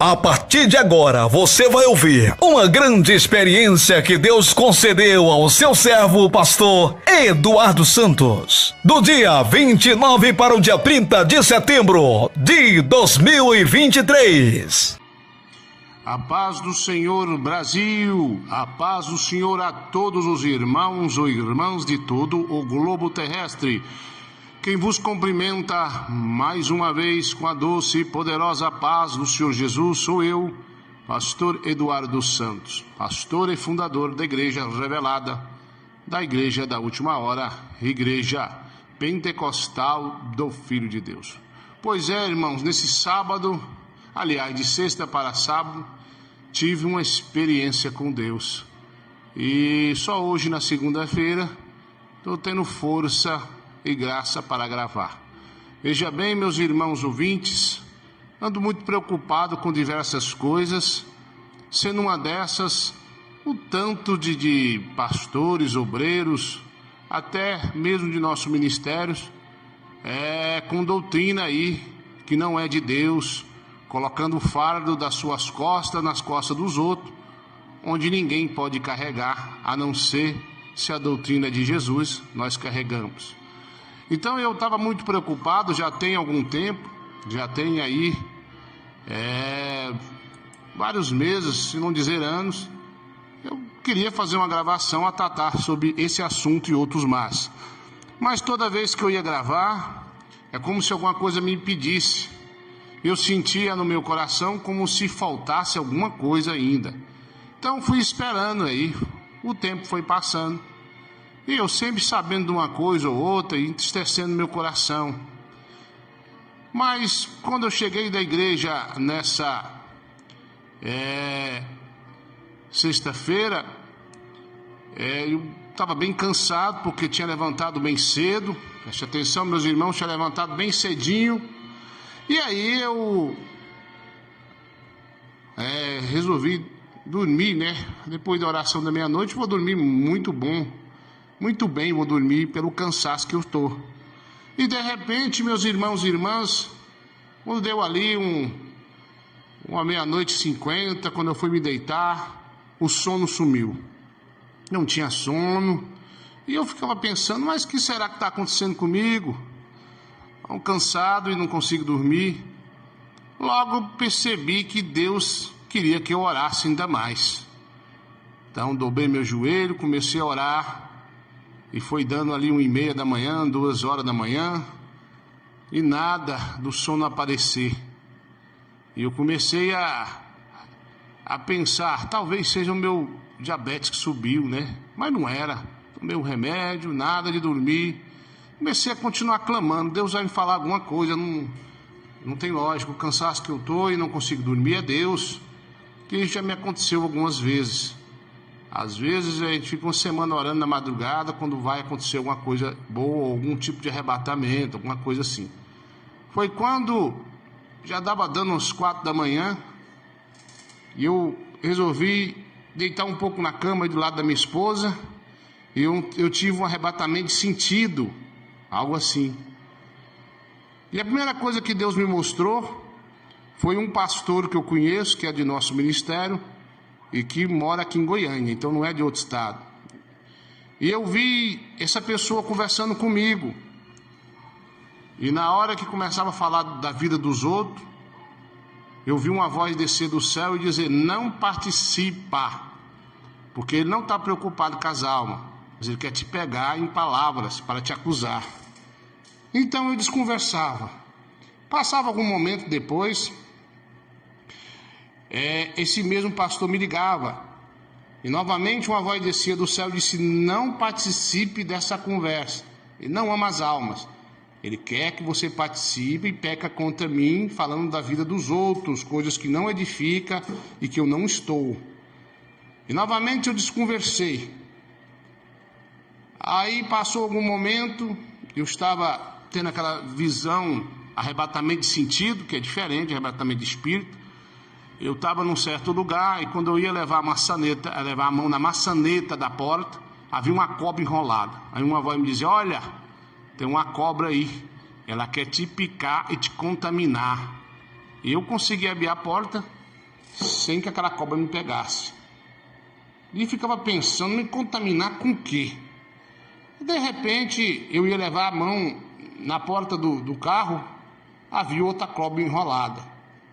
A partir de agora, você vai ouvir uma grande experiência que Deus concedeu ao seu servo, o pastor Eduardo Santos. Do dia 29 para o dia 30 de setembro de 2023. A paz do Senhor, Brasil, a paz do Senhor a todos os irmãos ou irmãs de todo o globo terrestre. Quem vos cumprimenta mais uma vez com a doce e poderosa paz do Senhor Jesus sou eu, pastor Eduardo Santos, pastor e fundador da Igreja Revelada, da Igreja da Última Hora, Igreja Pentecostal do Filho de Deus. Pois é, irmãos, nesse sábado, aliás, de sexta para sábado, tive uma experiência com Deus. E só hoje, na segunda-feira, estou tendo força e graça para gravar. Veja bem, meus irmãos ouvintes, ando muito preocupado com diversas coisas, sendo uma dessas o tanto de pastores, obreiros, até mesmo de nossos ministérios, com doutrina aí que não é de Deus, colocando o fardo das suas costas nas costas dos outros, onde ninguém pode carregar, a não ser se a doutrina é de Jesus nós carregamos. Então eu estava muito preocupado, já tem algum tempo, já tem aí vários meses, se não dizer anos, eu queria fazer uma gravação a tratar sobre esse assunto e outros mais. Mas toda vez que eu ia gravar, é como se alguma coisa me impedisse. Eu sentia no meu coração como se faltasse alguma coisa ainda. Então fui esperando aí, o tempo foi passando. E eu sempre sabendo de uma coisa ou outra e entristecendo meu coração. Mas quando eu cheguei da igreja nessa sexta-feira, eu estava bem cansado porque tinha levantado bem cedo. Preste atenção, meus irmãos, tinha levantado bem cedinho. E aí eu resolvi dormir, né? Depois da oração da meia-noite, vou dormir muito bem, vou dormir pelo cansaço que eu estou. E de repente, meus irmãos e irmãs, quando deu ali uma meia-noite e 50, quando eu fui me deitar, o sono sumiu. Não tinha sono. E eu ficava pensando, mas o que será que está acontecendo comigo? Estou cansado e não consigo dormir. Logo percebi que Deus queria que eu orasse ainda mais. Então dobrei meu joelho, comecei a orar. E foi dando ali 1h30 da manhã, 2 horas da manhã, e nada do sono aparecer. E eu comecei a pensar, talvez seja o meu diabetes que subiu, né? Mas não era. Tomei o remédio, nada de dormir. Comecei a continuar clamando, Deus vai me falar alguma coisa, não tem lógica. O cansaço que eu estou e não consigo dormir é Deus, que isso já me aconteceu algumas vezes. Às vezes a gente fica uma semana orando na madrugada quando vai acontecer alguma coisa boa, algum tipo de arrebatamento, alguma coisa assim. Foi quando já dava dando uns 4 da manhã e eu resolvi deitar um pouco na cama do lado da minha esposa e eu tive um arrebatamento de sentido, algo assim. E a primeira coisa que Deus me mostrou foi um pastor que eu conheço, que é de nosso ministério, e que mora aqui em Goiânia, então não é de outro estado. E eu vi essa pessoa conversando comigo. E na hora que começava a falar da vida dos outros, eu vi uma voz descer do céu e dizer, não participa, porque ele não está preocupado com as almas, mas ele quer te pegar em palavras para te acusar. Então eu desconversava. Passava algum momento depois, esse mesmo pastor me ligava e novamente uma voz descia do céu e disse, não participe dessa conversa, ele não ama as almas, ele quer que você participe e peca contra mim, falando da vida dos outros, coisas que não edificam e que eu não estou. E novamente eu desconversei. Aí passou algum momento, eu estava tendo aquela visão, arrebatamento de sentido, que é diferente de arrebatamento de espírito. Eu estava num certo lugar e quando eu ia levar a mão na maçaneta da porta, havia uma cobra enrolada. Aí uma voz me dizia, olha, tem uma cobra aí, ela quer te picar e te contaminar. Eu consegui abrir a porta sem que aquela cobra me pegasse. E ficava pensando, me contaminar com o quê? De repente, eu ia levar a mão na porta do carro, havia outra cobra enrolada.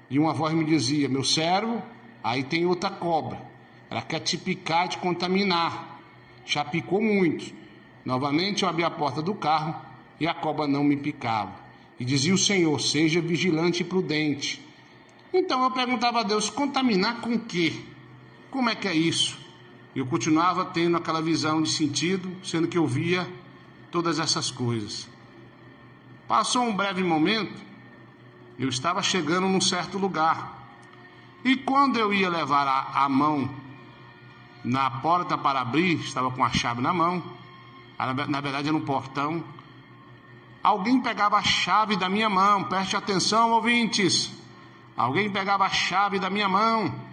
E uma voz me dizia: meu servo, aí tem outra cobra. Ela quer te picar e te contaminar. Já picou muito. Novamente eu abri a porta do carro e a cobra não me picava. E dizia o Senhor: seja vigilante e prudente. Então eu perguntava a Deus: contaminar com o quê? Como é que é isso? Eu continuava tendo aquela visão de sentido, sendo que eu via todas essas coisas. Passou um breve momento, eu estava chegando num certo lugar. E quando eu ia levar a mão na porta para abrir, estava com a chave na mão, na verdade era um portão, alguém pegava a chave da minha mão. Preste atenção, ouvintes. Alguém pegava a chave da minha mão.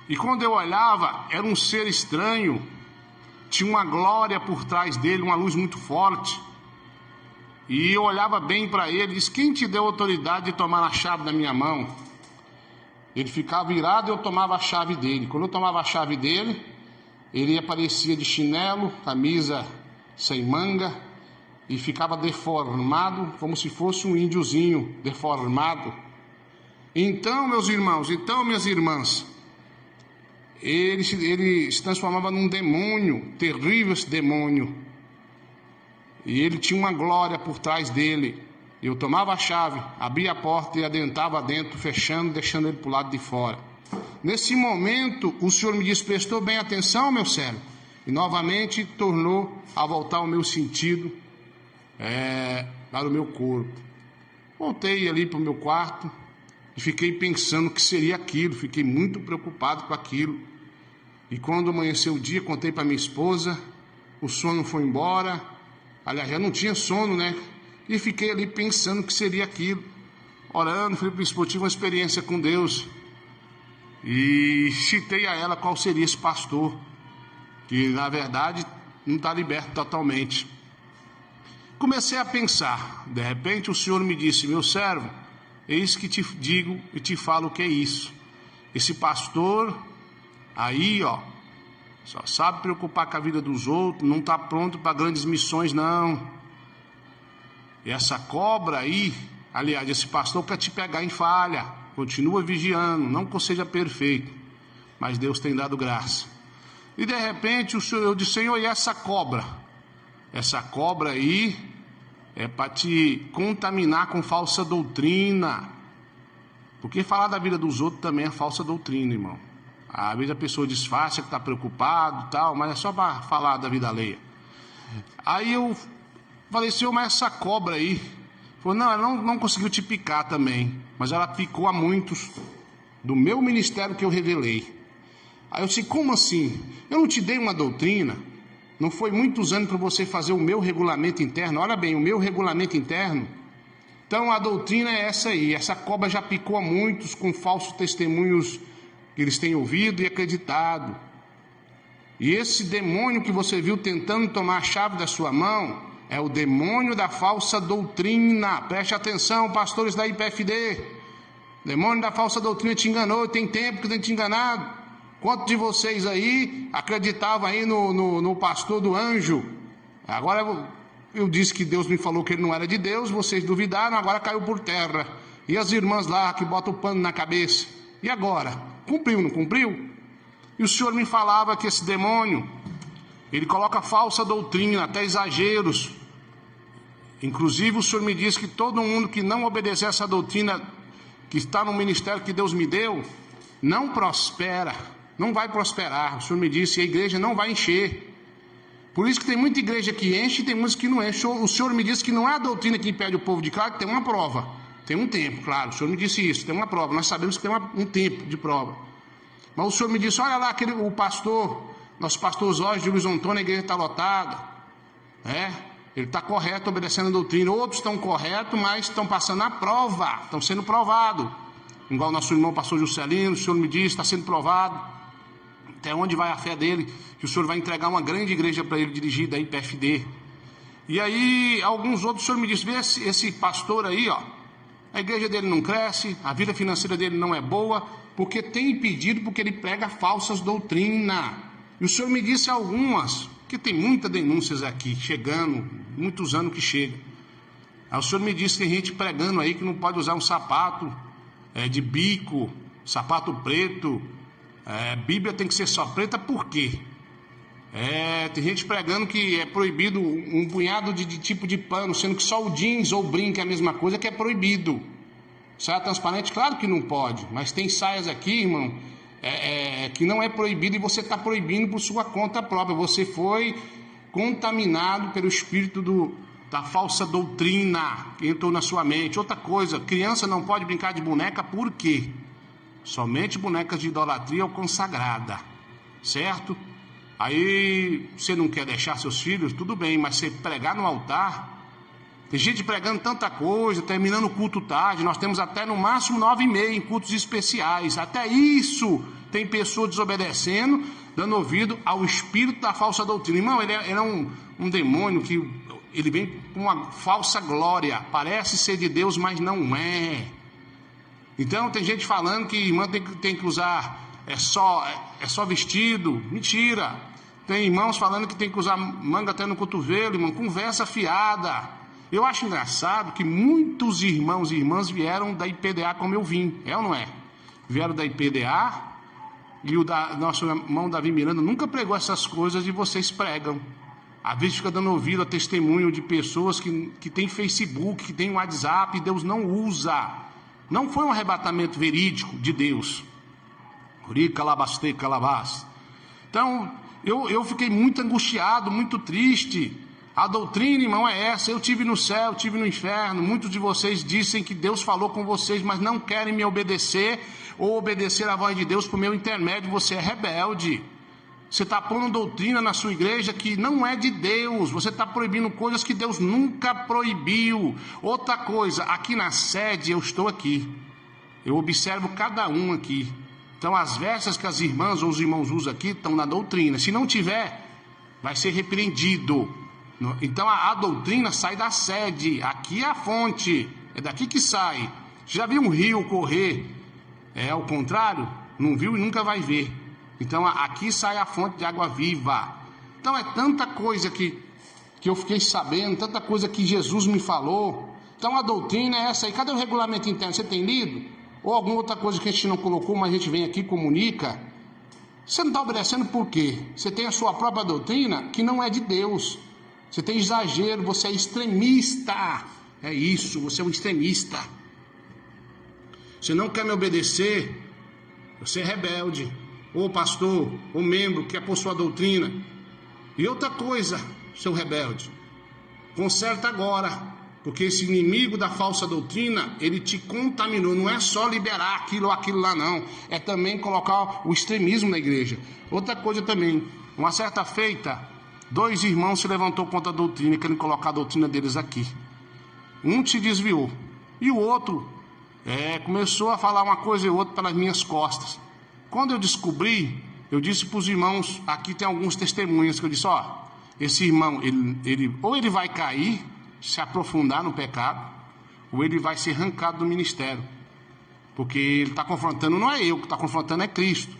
E quando eu olhava, era um ser estranho, tinha uma glória por trás dele, uma luz muito forte. E eu olhava bem para ele e disse: quem te deu autoridade de tomar a chave da minha mão? Ele ficava virado e eu tomava a chave dele. Quando eu tomava a chave dele, ele aparecia de chinelo, camisa sem manga, e ficava deformado, como se fosse um índiozinho deformado. Então, meus irmãos, minhas irmãs, ele se transformava num demônio, terrível esse demônio. E ele tinha uma glória por trás dele. Eu tomava a chave, abria a porta e adentrava dentro, fechando, deixando ele para o lado de fora. Nesse momento, o Senhor me disse: prestou bem atenção, meu servo? E novamente tornou a voltar o meu sentido para o meu corpo. Voltei ali para o meu quarto e fiquei pensando o que seria aquilo. Fiquei muito preocupado com aquilo. E quando amanheceu o dia, contei para minha esposa, o sono foi embora. Aliás, já não tinha sono, né? E fiquei ali pensando o que seria aquilo. Orando, falei para minha esposa, tive uma experiência com Deus. E citei a ela qual seria esse pastor, que na verdade não está liberto totalmente. Comecei a pensar. De repente o Senhor me disse: meu servo, eis que te digo e te falo o que é isso. Esse pastor aí, só sabe preocupar com a vida dos outros, não está pronto para grandes missões, não. E essa cobra aí, aliás, esse pastor quer te pegar em falha. Continua vigiando, não que eu seja perfeito, mas Deus tem dado graça. E de repente eu disse: Senhor, e essa cobra? Essa cobra aí é para te contaminar com falsa doutrina. Porque falar da vida dos outros também é falsa doutrina, irmão. Às vezes a pessoa disfarça que está preocupado e tal, mas é só para falar da vida alheia. Aí eu falei: Senhor, mas essa cobra aí? Falou: não, ela não conseguiu te picar também, mas ela picou a muitos do meu ministério que eu revelei. Aí eu disse: como assim? Eu não te dei uma doutrina? Não foi muitos anos para você fazer o meu regulamento interno? Olha bem, o meu regulamento interno. Então a doutrina é essa aí. Essa cobra já picou a muitos com falsos testemunhos que eles têm ouvido e acreditado. E esse demônio que você viu tentando tomar a chave da sua mão é o demônio da falsa doutrina. Preste atenção, pastores da IPFD. O demônio da falsa doutrina te enganou, tem tempo que tem te enganado. Quantos de vocês aí acreditavam aí no pastor do anjo? Agora eu disse que Deus me falou que ele não era de Deus, vocês duvidaram, agora caiu por terra. E as irmãs lá que botam o pano na cabeça? E agora? Cumpriu, não cumpriu? E o Senhor me falava que esse demônio, ele coloca falsa doutrina, até exageros. Inclusive o Senhor me disse que todo mundo que não obedecer essa doutrina que está no ministério que Deus me deu, não prospera, não vai prosperar. O Senhor me disse, a igreja não vai encher. Por isso que tem muita igreja que enche e tem muitas que não enche. O Senhor me disse que não é a doutrina que impede o povo de crer, que tem uma prova. Tem um tempo, claro, o Senhor me disse isso, tem uma prova, nós sabemos que tem um tempo de prova. Mas o Senhor me disse: olha lá, o pastor, nosso pastor Jorge de Luiz Antônio, a igreja está lotada. Ele está correto, obedecendo a doutrina. Outros estão corretos, mas estão passando a prova, estão sendo provados. Igual o nosso irmão pastor Juscelino, o Senhor me disse, está sendo provado. Até onde vai a fé dele, que o Senhor vai entregar uma grande igreja para ele dirigir da IPFD. E aí, alguns outros, o Senhor me disse: vê esse pastor aí, A igreja dele não cresce, a vida financeira dele não é boa, porque tem impedido, porque ele prega falsas doutrinas. E o senhor me disse algumas, que tem muitas denúncias aqui, chegando, muitos anos que chega. Aí o senhor me disse que tem gente pregando aí que não pode usar um sapato de bico, sapato preto, Bíblia tem que ser só preta, por quê? Tem gente pregando que é proibido um punhado de tipo de pano, sendo que só o jeans ou o brinco é a mesma coisa, que é proibido. Saia transparente, claro que não pode, mas tem saias aqui, irmão, que não é proibido e você está proibindo por sua conta própria. Você foi contaminado pelo espírito da falsa doutrina que entrou na sua mente. Outra coisa, criança não pode brincar de boneca, por quê? Somente bonecas de idolatria ou consagrada, certo? Aí você não quer deixar seus filhos, tudo bem, mas você pregar no altar, tem gente pregando tanta coisa, terminando o culto tarde, nós temos até no máximo 9h30 em cultos especiais, até isso tem pessoas desobedecendo, dando ouvido ao espírito da falsa doutrina. Irmão, ele é um demônio que ele vem com uma falsa glória, parece ser de Deus, mas não é. Então tem gente falando que irmã tem que usar é só vestido, mentira. Tem irmãos falando que tem que usar manga até no cotovelo, irmão, conversa fiada. Eu acho engraçado que muitos irmãos e irmãs vieram da IPDA como eu vim, é ou não é? Vieram da IPDA e nosso irmão Davi Miranda nunca pregou essas coisas e vocês pregam. Às vezes fica dando ouvido a testemunho de pessoas que tem Facebook, que tem WhatsApp, e Deus não usa. Não foi um arrebatamento verídico de Deus. Então, eu fiquei muito angustiado, muito triste. A doutrina, irmão, é essa. Eu tive no céu, tive no inferno. Muitos de vocês dizem que Deus falou com vocês, mas não querem me obedecer ou obedecer a voz de Deus por meu intermédio. Você é rebelde. Você está pondo doutrina na sua igreja que não é de Deus. Você está proibindo coisas que Deus nunca proibiu. Outra coisa, aqui na sede eu estou aqui. Eu observo cada um aqui. Então as vestes que as irmãs ou os irmãos usam aqui estão na doutrina. Se não tiver, vai ser repreendido. Então a doutrina sai da sede. Aqui é a fonte. É daqui que sai. Já viu um rio correr? É ao contrário? Não viu e nunca vai ver. Então aqui sai a fonte de água viva. Então é tanta coisa que eu fiquei sabendo, tanta coisa que Jesus me falou. Então a doutrina é essa aí. Cadê o regulamento interno? Você tem lido? Ou alguma outra coisa que a gente não colocou, mas a gente vem aqui e comunica? Você não está obedecendo por quê? Você tem a sua própria doutrina que não é de Deus. Você tem exagero, você é extremista. É isso, você é um extremista. Você não quer me obedecer, você é rebelde. Ou pastor, ou membro que quer pôr sua doutrina. E outra coisa, seu rebelde, conserta agora, porque esse inimigo da falsa doutrina, ele te contaminou. Não é só liberar aquilo ou aquilo lá não, é também colocar o extremismo na igreja. Outra coisa também, uma certa feita, 2 irmãos se levantou contra a doutrina, querendo colocar a doutrina deles aqui. Um se desviou, e o outro começou a falar uma coisa e outra pelas minhas costas. Quando eu descobri, eu disse para os irmãos, aqui tem alguns testemunhos, que eu disse, esse irmão, ou ele vai cair, se aprofundar no pecado, ou ele vai ser arrancado do ministério. Porque ele está confrontando, não é eu que está confrontando, é Cristo.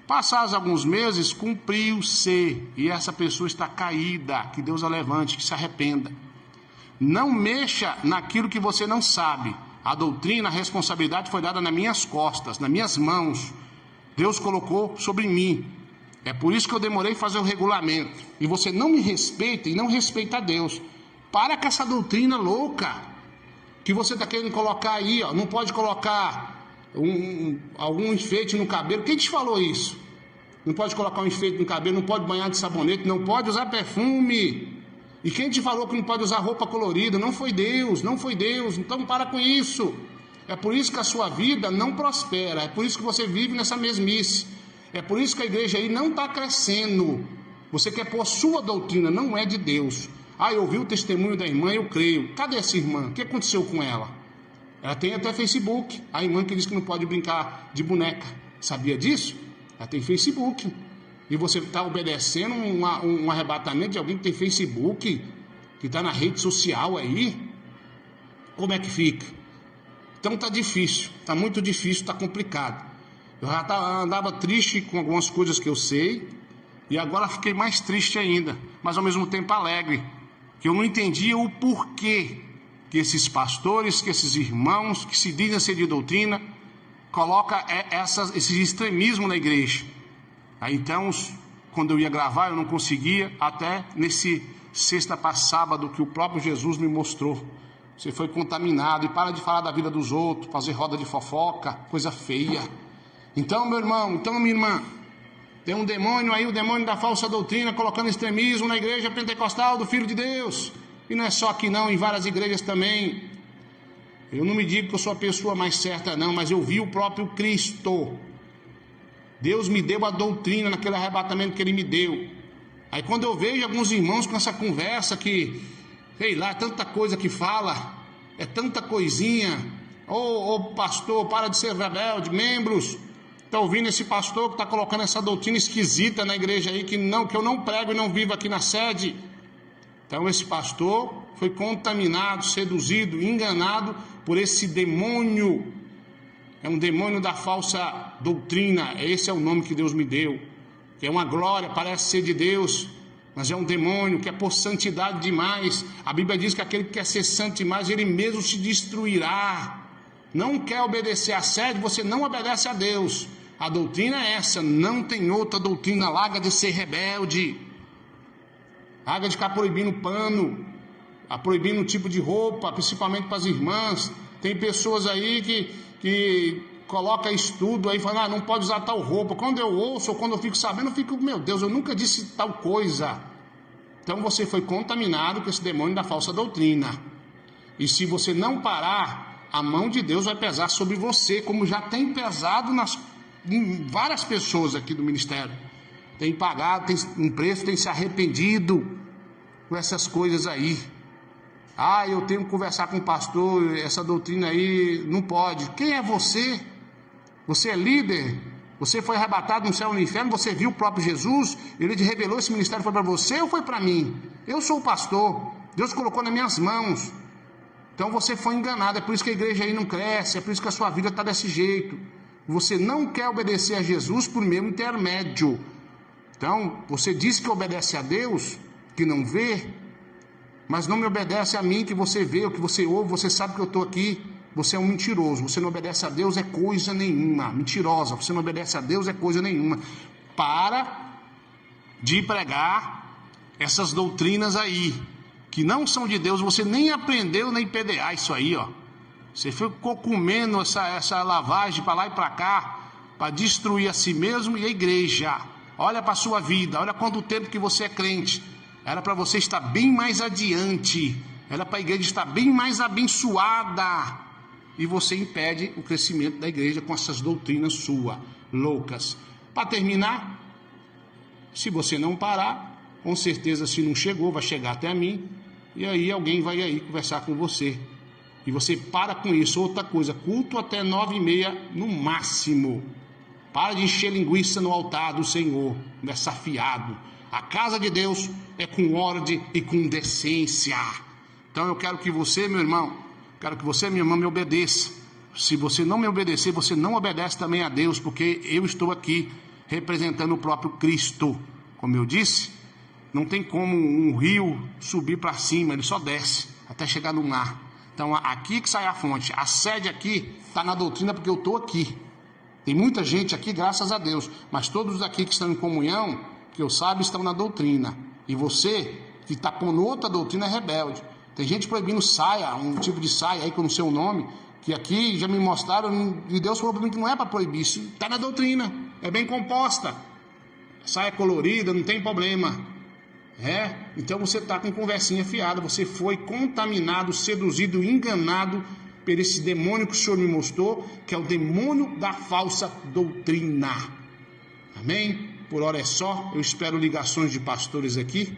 Passados alguns meses, cumpriu-se, e essa pessoa está caída, que Deus a levante, que se arrependa. Não mexa naquilo que você não sabe. A doutrina, a responsabilidade foi dada nas minhas costas, nas minhas mãos. Deus colocou sobre mim. É por isso que eu demorei a fazer o regulamento. E você não me respeita e não respeita a Deus. Para com essa doutrina louca que você está querendo colocar aí, ó. Não pode colocar algum enfeite no cabelo. Quem te falou isso? Não pode colocar um enfeite no cabelo, não pode banhar de sabonete, não pode usar perfume. E quem te falou que não pode usar roupa colorida? Não foi Deus, não foi Deus. Então para com isso. É por isso que a sua vida não prospera. É por isso que você vive nessa mesmice. É por isso que a igreja aí não está crescendo. Você quer pôr sua doutrina, não é de Deus. Eu ouvi o testemunho da irmã, eu creio. Cadê essa irmã? O que aconteceu com ela? Ela tem até Facebook. A irmã que diz que não pode brincar de boneca. Sabia disso? Ela tem Facebook. E você está obedecendo um arrebatamento de alguém que tem Facebook, que está na rede social aí? Como é que fica? Então tá difícil, tá muito difícil, tá complicado. Eu já andava triste com algumas coisas que eu sei, e agora fiquei mais triste ainda, mas ao mesmo tempo alegre, que eu não entendia o porquê que esses pastores, que esses irmãos que se dizem ser de doutrina, colocam esse extremismo na igreja. Aí então, quando eu ia gravar, eu não conseguia, até nesse sexta para sábado que o próprio Jesus me mostrou. Você foi contaminado, e para de falar da vida dos outros, fazer roda de fofoca, coisa feia. Então, meu irmão, então, minha irmã, tem um demônio aí, o demônio da falsa doutrina, colocando extremismo na igreja pentecostal do Filho de Deus. E não é só aqui não, em várias igrejas também. Eu não me digo que eu sou a pessoa mais certa não, mas eu vi o próprio Cristo. Deus me deu a doutrina naquele arrebatamento que Ele me deu. Aí quando eu vejo alguns irmãos com essa conversa que, sei lá, é tanta coisa que fala, é tanta coisinha. Ô pastor, para de ser rebelde, membros. Está ouvindo esse pastor que está colocando essa doutrina esquisita na igreja aí, que eu não prego e não vivo aqui na sede. Então esse pastor foi contaminado, seduzido, enganado por esse demônio. É um demônio da falsa doutrina. Esse é o nome que Deus me deu. Que é uma glória, parece ser de Deus, mas é um demônio que é por santidade demais. A Bíblia diz que aquele que quer ser santo demais, ele mesmo se destruirá. Não quer obedecer à sede, você não obedece a Deus. A doutrina é essa, não tem outra doutrina. Larga de ser rebelde, larga de ficar proibindo pano, proibindo um tipo de roupa, principalmente para as irmãs. Tem pessoas aí que colocam estudo aí, falando, não pode usar tal roupa. Quando eu ouço ou quando eu fico sabendo, eu fico, meu Deus, eu nunca disse tal coisa. Então você foi contaminado com esse demônio da falsa doutrina. E se você não parar, a mão de Deus vai pesar sobre você, como já tem pesado em várias pessoas aqui do ministério. Tem pagado, tem um preço, tem se arrependido com essas coisas aí. Eu tenho que conversar com o pastor, essa doutrina aí não pode. Quem é você? Você é líder? Você foi arrebatado no céu e no inferno? Você viu o próprio Jesus? Ele te revelou, esse ministério foi para você ou foi para mim? Eu sou o pastor, Deus colocou nas minhas mãos. Então você foi enganado, é por isso que a igreja aí não cresce, é por isso que a sua vida está desse jeito. Você não quer obedecer a Jesus por meio intermédio. Então, você diz que obedece a Deus, que não vê, mas não me obedece a mim, que você vê, o que você ouve, você sabe que eu estou aqui. Você é um mentiroso, você não obedece a Deus é coisa nenhuma. Mentirosa, você não obedece a Deus é coisa nenhuma. Para de pregar essas doutrinas aí, que não são de Deus. Você nem aprendeu nem PDA isso aí, ó. Você ficou comendo essa lavagem para lá e para cá, para destruir a si mesmo e a igreja. Olha para a sua vida, olha quanto tempo que você é crente. Era para você estar bem mais adiante, era para a igreja estar bem mais abençoada. E você impede o crescimento da igreja com essas doutrinas suas, loucas. Para terminar, se você não parar, com certeza se não chegou, vai chegar até mim. E aí alguém vai aí conversar com você. E você para com isso. Outra coisa, culto até 9h30 no máximo. Para de encher linguiça no altar do Senhor, conversar fiado. A casa de Deus é com ordem e com decência. Então eu quero que você, meu irmão, quero que você, minha irmã, me obedeça. Se você não me obedecer, você não obedece também a Deus, porque eu estou aqui representando o próprio Cristo. Como eu disse, não tem como um rio subir para cima, ele só desce até chegar no mar. Então aqui que sai a fonte. A sede aqui está na doutrina porque eu estou aqui. Tem muita gente aqui, graças a Deus, mas todos aqui que estão em comunhão, que eu saiba, estão na doutrina. E você que está pondo outra doutrina é rebelde. Tem gente proibindo saia, um tipo de saia aí que eu não sei o nome, que aqui já me mostraram, e Deus falou para mim que não é para proibir, isso está na doutrina, é bem composta. Saia colorida, não tem problema. Então você está com conversinha fiada, você foi contaminado, seduzido, enganado por esse demônio que o Senhor me mostrou, que é o demônio da falsa doutrina. Amém? Por hora é só. Eu espero ligações de pastores aqui,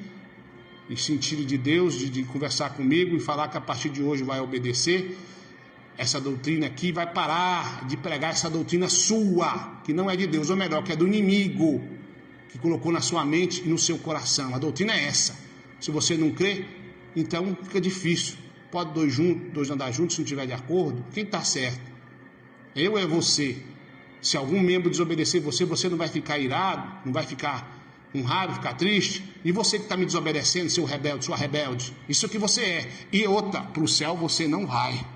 em sentido de Deus, de conversar comigo e falar que a partir de hoje vai obedecer essa doutrina aqui, vai parar de pregar essa doutrina sua, que não é de Deus, ou melhor, que é do inimigo, que colocou na sua mente e no seu coração. A doutrina é essa. Se você não crê, então fica difícil Pode dois andar juntos se não estiver de acordo? Quem está certo? Eu ou é você? Se algum membro desobedecer você, você não vai ficar irado, não vai ficar com raiva, ficar triste? E você que está me desobedecendo, seu rebelde, sua rebelde, isso é o que você é. E outra, para o céu você não vai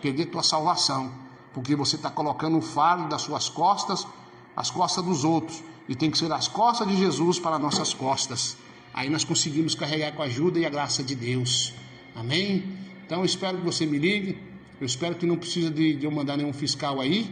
perder tua salvação, porque você está colocando o fardo das suas costas, as costas dos outros, e tem que ser as costas de Jesus para nossas costas. Aí nós conseguimos carregar com a ajuda e a graça de Deus. Amém? Então eu espero que você me ligue, eu espero que não precisa de eu mandar nenhum fiscal aí,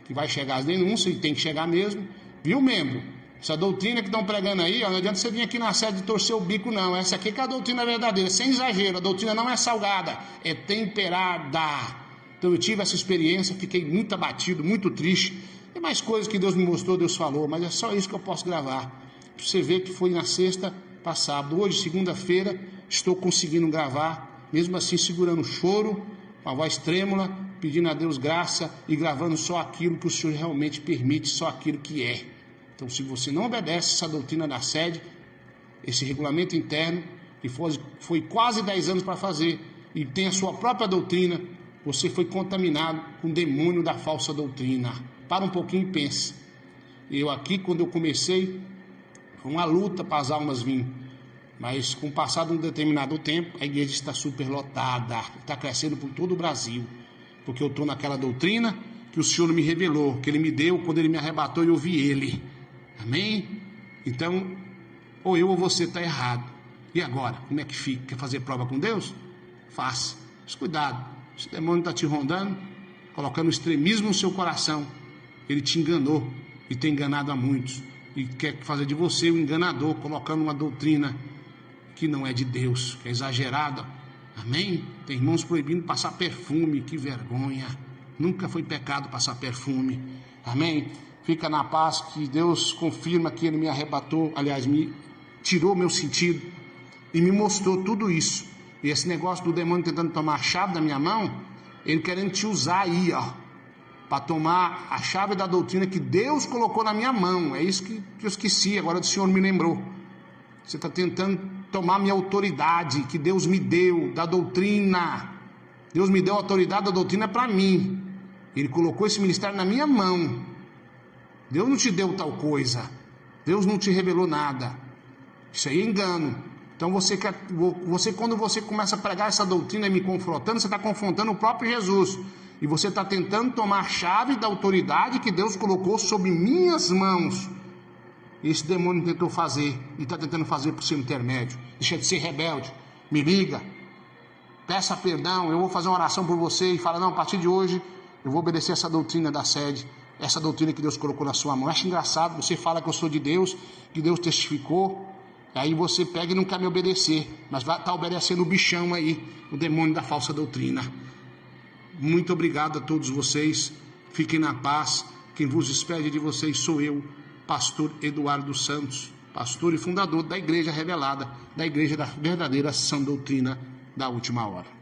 que vai chegar as denúncias, e tem que chegar mesmo, viu, membro? Essa doutrina que estão pregando aí, ó, não adianta você vir aqui na sede de torcer o bico, não. Essa aqui que é a doutrina verdadeira, sem exagero. A doutrina não é salgada, é temperada. Então eu tive essa experiência, fiquei muito abatido, muito triste. Tem mais coisas que Deus me mostrou, Deus falou, mas é só isso que eu posso gravar. Pra você ver que foi na sexta para sábado. Hoje, segunda-feira, estou conseguindo gravar, mesmo assim segurando o choro, com a voz trêmula, pedindo a Deus graça e gravando só aquilo que o Senhor realmente permite, só aquilo que é. Então, se você não obedece essa doutrina da sede, esse regulamento interno, que foi quase 10 anos para fazer, e tem a sua própria doutrina, você foi contaminado com o demônio da falsa doutrina. Para um pouquinho e pense. Eu aqui, quando eu comecei, foi uma luta para as almas virem. Mas com o passar de um determinado tempo, a igreja está superlotada, está crescendo por todo o Brasil. Porque eu estou naquela doutrina que o Senhor me revelou, que Ele me deu quando Ele me arrebatou e eu vi Ele. Amém? Então, ou eu ou você está errado. E agora? Como é que fica? Quer fazer prova com Deus? Faça. Mas cuidado, esse demônio está te rondando, colocando extremismo no seu coração. Ele te enganou e tem enganado a muitos. E quer fazer de você um enganador, colocando uma doutrina que não é de Deus, que é exagerada. Amém? Tem irmãos proibindo passar perfume, que vergonha. Nunca foi pecado passar perfume. Amém? Fica na paz, que Deus confirma que Ele me arrebatou, aliás, me tirou meu sentido e me mostrou tudo isso. E esse negócio do demônio tentando tomar a chave da minha mão, ele querendo te usar aí, ó, para tomar a chave da doutrina que Deus colocou na minha mão. É isso que eu esqueci, agora o Senhor me lembrou. Você está tentando tomar minha autoridade, que Deus me deu, da doutrina. Deus me deu a autoridade da doutrina para mim. Ele colocou esse ministério na minha mão. Deus não te deu tal coisa. Deus não te revelou nada. Isso aí é engano. Então você quando você começa a pregar essa doutrina e me confrontando, você está confrontando o próprio Jesus. E você está tentando tomar a chave da autoridade que Deus colocou sob minhas mãos. Esse demônio tentou fazer e está tentando fazer por seu intermédio. Deixa de ser rebelde. Me liga. Peça perdão. Eu vou fazer uma oração por você e fala, não, a partir de hoje eu vou obedecer essa doutrina da sede. Essa doutrina que Deus colocou na sua mão. Eu acho engraçado, você fala que eu sou de Deus, que Deus testificou, aí você pega e não quer me obedecer, mas vai estar obedecendo o bichão aí, o demônio da falsa doutrina. Muito obrigado a todos vocês, fiquem na paz. Quem vos despede de vocês sou eu, pastor Eduardo Santos, pastor e fundador da Igreja Revelada, da Igreja da verdadeira sã doutrina da última hora.